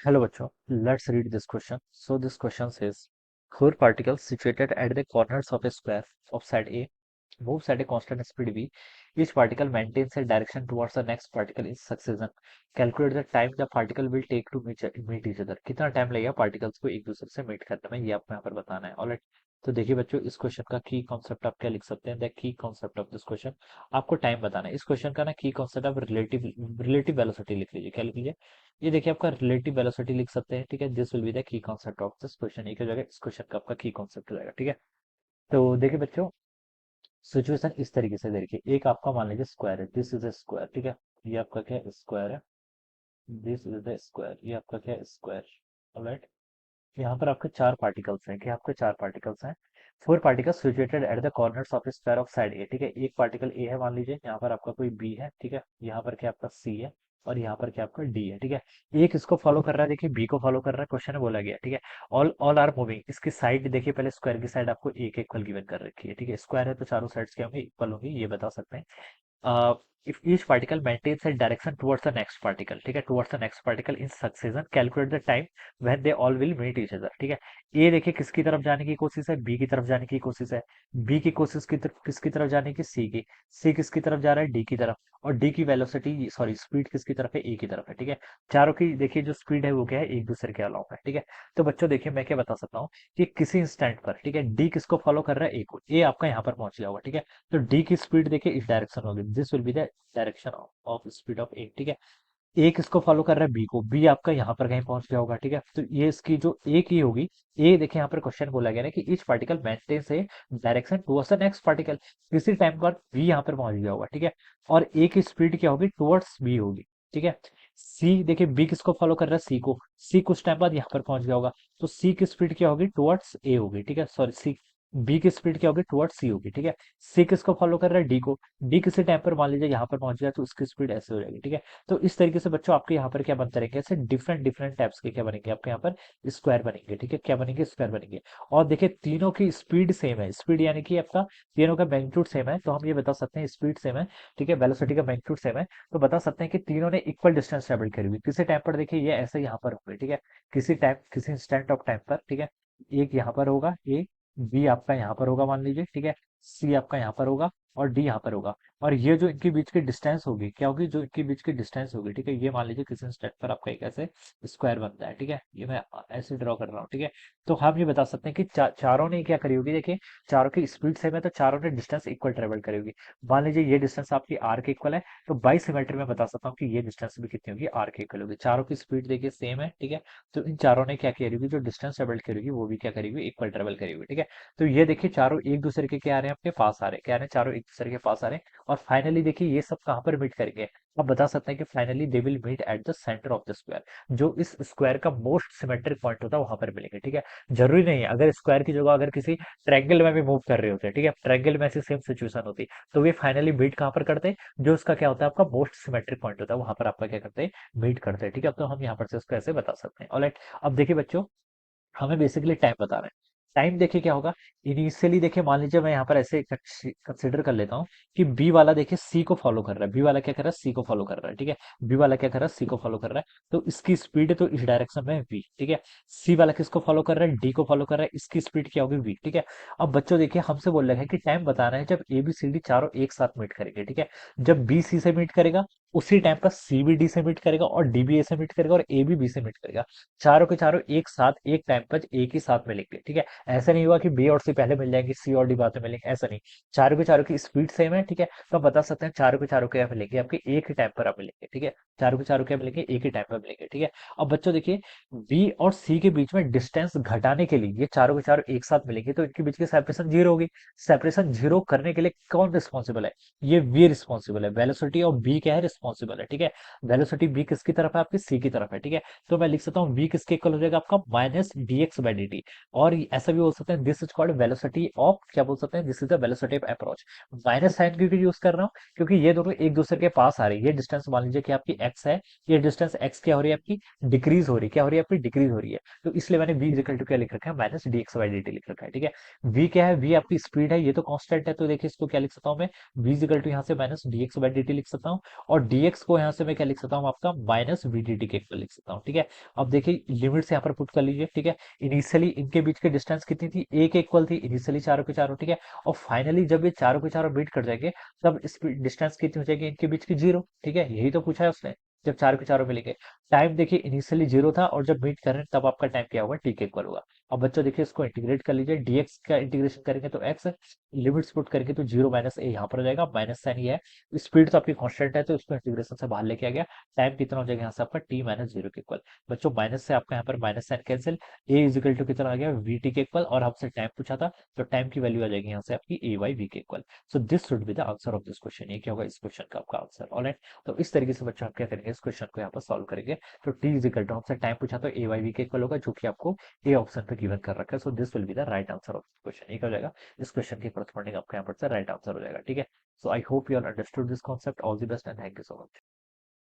Hello, bachcho. Let's read this question. So this question says, four particles situated at the corners of a square of side A moves at a constant speed v. Each particle maintains a direction towards the next particle in succession. Calculate the time the particle will take to meet each other. कितना time लगेगा particles को एक दूसरे से meet करने में, ये आपको यहाँ पर बताना है. ऑलराइट, तो देखिए बच्चों, इस क्वेश्चन का की कॉन्सेप्ट आप क्या लिख सकते हैं. The key concept of this question, आपको टाइम बताना है. इस क्वेश्चन का ना की कॉन्सेप्ट आप रिलेटिव रिलेटिव वेलोसिटी लिख लीजिए. क्या लिख लीजिए? ये देखिए आपका रिलेटिव वेलोसिटी लिख सकते हैं. ठीक है, this will be the key concept of this question. एक हो जाएगा, इस क्वेश्चन का आपका की कॉन्सेप्ट हो जाएगा. ठीक है, तो देखिए बच्चों, सिचुएशन इस तरीके से देखिए. एक आपका मान लीजिए स्क्वायर है. This is a square. ठीक है, ये आपका क्या है? स्क्वायर है. This is the square. ये आपका क्या है? स्क्वायर. ऑलराइट, यहाँ पर आपके चार पार्टिकल्स हैं. क्या आपके चार पार्टिकल्स हैं? Four particles situated at the corners of square of side a. ठीक है, एक पार्टिकल ए है मान लीजिए. यहाँ पर आपका कोई बी है. ठीक है, यहाँ पर क्या आपका सी है, और यहाँ पर क्या आपका डी है. ठीक है, एक इसको फॉलो कर रहा है, देखिए बी को फॉलो कर रहा है. क्वेश्चन में बोला गया. ठीक है, ऑल ऑल आर मूविंग. इसकी साइड देखिए, पहले स्क्वायर की साइड आपको एक इक्वल गिवन कर रखी है. ठीक है, स्क्वायर है तो चारों साइड्स क्या होंगी? इक्वल होंगी, ये बता सकते हैं. If each particle maintains a direction towards the next particle, ठीक है, towards the next particle in succession, calculate the time when they all will meet each other. ठीक है, ए देखिए किसकी तरफ जाने की कोशिश है? बी की तरफ जाने की कोशिश है. बी की कोशिश की तरफ किसकी तरफ जाने की? सी की. सी किसकी तरफ जा रहा है? डी की तरफ. और डी की वेलोसिटी सॉरी स्पीड किसकी तरफ है? ए की तरफ है. ठीक है, चारों की देखिए जो स्पीड है वो क्या है? एक दूसरे के अलावा है. ठीक है, तो बच्चों देखिए मैं क्या बता सकता हूँ कि किसी इंस्टेंट पर, ठीक है, डी किसको फॉलो कर रहा है? ए को. ए आपका यहाँ पर पहुंच गया होगा. ठीक है, तो डी की स्पीड देखिए इस डायरेक्शन होगी. This will be the direction of speed of a. ठीक है, ए किसको फॉलो कर रहा है? बी को. बी आपका यहाँ पर कहीं पहुंच गया होगा. ठीक है, तो ये इसकी जो ए की होगी. ए देखिए यहाँ पर क्वेश्चन बोला गया है कि each particle maintains a direction towards the next particle. किसी टाइम पर बी यहाँ पर पहुंच गया होगा. ठीक है, और ए की स्पीड क्या होगी? टुवर्ड्स बी होगी. ठीक है, सी देखिए बी किसको फॉलो कर रहा है? सी को. सी कुछ टाइम बाद यहाँ पर पहुंच गया होगा, तो सी की स्पीड क्या होगी? टुवर्ड्स ए होगी. ठीक है, सॉरी सी, बी की स्पीड क्या होगी? टुवर्ड्स सी होगी. ठीक है, सी किसको फॉलो कर रहा है? डी को. डी किसी टाइम पर मान लीजिए यहाँ पर पहुंच गया, तो उसकी स्पीड ऐसे हो जाएगी. ठीक है, तो इस तरीके से बच्चों आपके यहाँ पर क्या बनते रहेंगे? ऐसे डिफरेंट डिफरेंट टाइप्स के क्या बनेंगे आपके यहाँ पर? स्क्वायर बनेंगे. ठीक है, क्या बनेंगे? स्क्वायर बनेंगे. और देखिए तीनों की स्पीड सेम है. स्पीड यानी कि आपका तीनों का मैग्नीट्यूड सेम है, तो हम ये बता सकते हैं स्पीड सेम है. ठीक है, वेलोसिटी का मैग्नीट्यूड सेम है, तो बता सकते हैं कि तीनों ने इक्वल डिस्टेंस ट्रेवल करी हुई. किसी टाइम पर देखिए ये ऐसे यहाँ पर होंगे. ठीक है, किसी टाइम किसी इंस्टेंट ऑफ टाइम पर. ठीक है, एक यहाँ पर होगा ए, बी आपका यहाँ पर होगा मान लीजिए. ठीक है, सी आपका यहाँ पर होगा, और डी यहाँ पर होगा. और ये जो इनके बीच की डिस्टेंस होगी क्या होगी? जो इनके बीच की डिस्टेंस होगी, ठीक है, ये मान लीजिए किसी इंस्टेंट पर आपका एक ऐसे स्क्वायर बनता है. ठीक है, ये मैं ऐसे ड्रॉ कर रहा हूँ. ठीक है, तो हम ये बता सकते हैं कि चारों ने क्या करी होगी? देखिए चारों की स्पीड सेम है, तो चारों ने डिस्टेंस इक्वल ट्रेवल करी होगी. मान लीजिए ये डिस्टेंस आपकी आर के इक्वल है, तो बाई सिमेट्री में बता सकता हूँ कि ये डिस्टेंस भी कितनी होगी? आर के इक्वल होगी. चारों की स्पीड देखिए सेम है. ठीक है, तो इन चारों ने क्या करी होगी? जो डिस्टेंस ट्रेवल करी होगी वो भी क्या करी होगी? इक्वल ट्रेवल करी होगी. ठीक है, तो ये देखिए चारों एक दूसरे के क्या आ रहे हैं? आपके पास आ रहे हैं. क्या आ रहे हैं? चारों एक दूसरे के पास आ रहे हैं. और फाइनली देखिए ये सब कहाँ पर मीट करेंगे? आप बता सकते हैं कि finally they will meet at the centre of the square. जो इस स्क्वायर का मोस्ट सिमेट्रिक पॉइंट होता है वहां पर मिलेंगे. ठीक है, जरूरी नहीं है अगर स्क्वायर की जगह अगर किसी ट्रायंगल में भी मूव कर रहे होते हैं. ठीक है, ट्रायंगल में ऐसी सेम सिचुएशन होती, तो वे फाइनली मीट कहाँ पर करते हैं? जो उसका क्या होता है? आपका मोस्ट सिमेट्रिक पॉइंट होता है वहां पर आपका क्या करते हैं? मीट करते हैं. ठीक है, अब तो हम यहाँ पर से उसको ऐसे बता सकते हैं. ऑलराइट, अब देखिए बच्चों, हमें बेसिकली टाइम बता रहे हैं. टाइम देखिए क्या होगा? इनिशियली देखिए मान लीजिए मैं यहाँ पर ऐसे कंसिडर कर लेता हूँ कि बी वाला देखिए सी को फॉलो कर रहा है. बी वाला क्या कर रहा है? सी को फॉलो कर रहा है. ठीक है, बी वाला क्या कर रहा है? सी को फॉलो कर रहा है, तो इसकी स्पीड तो इस डायरेक्शन में है वी. ठीक है, सी वाला किसको फॉलो कर रहा है? डी को फॉलो कर रहा है, इसकी स्पीड क्या होगी? वी. ठीक है, अब बच्चों देखिए हमसे बोल रहे हैं कि टाइम बताना है जब ए बी सी डी चारों एक साथ मीट करेंगे. ठीक है, जब बी सी से मीट करेगा उसी टाइम पर सी भी डी से मीट करेगा, और डी भी ए से मीट करेगा, और ए भी बी से मीट करेगा. चारों के चारों एक साथ एक टाइम पर एक ही साथ मिलेंगे. ठीक है, ऐसा नहीं हुआ कि बी और सी पहले मिल जाएंगे, सी और डी बाद में मिलेंगे, ऐसा नहीं. चारों के चारों की स्पीड सेम है. ठीक है, तो आप बता सकते हैं चारों के चारों क्या मिलेंगे? आपके एक ही टाइम पर आप मिलेंगे. ठीक है, चारों के चारों क्या मिलेंगे? एक ही टाइम पर मिलेंगे. ठीक है, अब बच्चों देखिए बी और सी के बीच में डिस्टेंस घटाने के लिए ये चारों के चारों एक साथ मिलेंगे, तो इनके बीच की सेपरेशन जीरो होगी. सेपरेशन जीरो करने के लिए कौन रिस्पॉन्सिबल है? ये वी रिस्पॉन्सिबल है. वेलोसिटी ऑफ बी क्या है? रिस्पॉन्सिबल है. ठीक है, वेलोसिटी बी किसकी तरफ है? आपकी सी की तरफ है. ठीक है, तो मैं लिख सकता हूँ v किसके इक्वल हो जाएगा? आपका minus d x by d t. और ऐसा भी बोल सकते हैं this is called velocity of, क्या बोल सकते हैं? This is the velocity of approach. Minus sign क्यों यूज कर रहा हूँ? क्योंकि ये दोनों एक दूसरे के पास आ रही है. ये डिस्टेंस मान लीजिए कि आपकी एक्स है, ये डिस्टेंस एक्स क्या हो रही है? आपकी डिक्रीज हो रही है. क्या हो रही है? आपकी डिक्रीज हो रही है, तो इसलिए मैंने v इक्वल टू क्या लिख रखा है? Minus d x by d T लिख रखा है. ठीक है, v क्या है? v आपकी स्पीड है, ये तो कांस्टेंट है, तो देखिए इसको क्या लिख सकता हूँ मैं? v इक्वल टू यहाँ से minus d x by d T लिख सकता हूँ. और dx को यहाँ से मैं क्या लिख सकता हूँ, आपका माइनस वी डी टी के इक्वल लिख सकता हूँ। ठीक है, अब देखिए लिमिट्स यहाँ पर पुट कर लीजिए। ठीक है, इनिशियली इनके बीच की डिस्टेंस कितनी थी, ए के इक्वल थी इनिशियली चारों के चारों। ठीक है, और फाइनली जब ये चारों के चारों मीट कर जाएंगे तब इस डिस्टेंस कितनी हो जाएगी इनके बीच की, 0। ठीक है, यही तो पूछा है उसने, जब चारों के चारों मिलेंगे। टाइम देखिए इनिशियली 0 था और जब मीट कर रहे हैं तब आपका टाइम क्या होगा, टी के इक्वल होगा। अब बच्चों देखिए इसको इंटीग्रेट कर लीजिए, dx का इंटीग्रेशन करेंगे तो x, लिमिट्स पुट करके तो 0 माइनस ए यहाँ पर हो जाएगा, माइनस साइन ये है, स्पीड तो आपकी कांस्टेंट है तो इसको इंटीग्रेशन से बाहर लेके आ गया। टाइम कितना हो जाएगा यहाँ से आपका, t माइनस 0 के इक्वल। बच्चों माइनस से आपका यहाँ पर minus sign cancel, a is equal to कितना आ गया, वी टी के इक्वल, और हमसे टाइम पूछा था तो टाइम की वैल्यू आ जाएगी यहाँ से आपकी ए बाई वी के equal. So this should be the answer of this question, ये क्या होगा इस क्वेश्चन का आपका आंसर। ऑलराइट, तो इस तरीके से बच्चों आप क्या करेंगे, इस क्वेश्चन को यहाँ पर सॉल्व करेंगे। तो टी इज इक्वल टू हमसे टाइम पूछा तो ए बाई वी के इक्वल होगा, जो कि आपको ए ऑप्शन पे गिवन कर रखा है। So this will be the right answer of this question, ये क्या हो जाएगा, इस क्वेश्चन के करस्पॉन्डिंग आपका यहाँ पर से राइट आंसर हो जाएगा। ठीक है, so I hope you all understood this concept. All the best and thank you so much.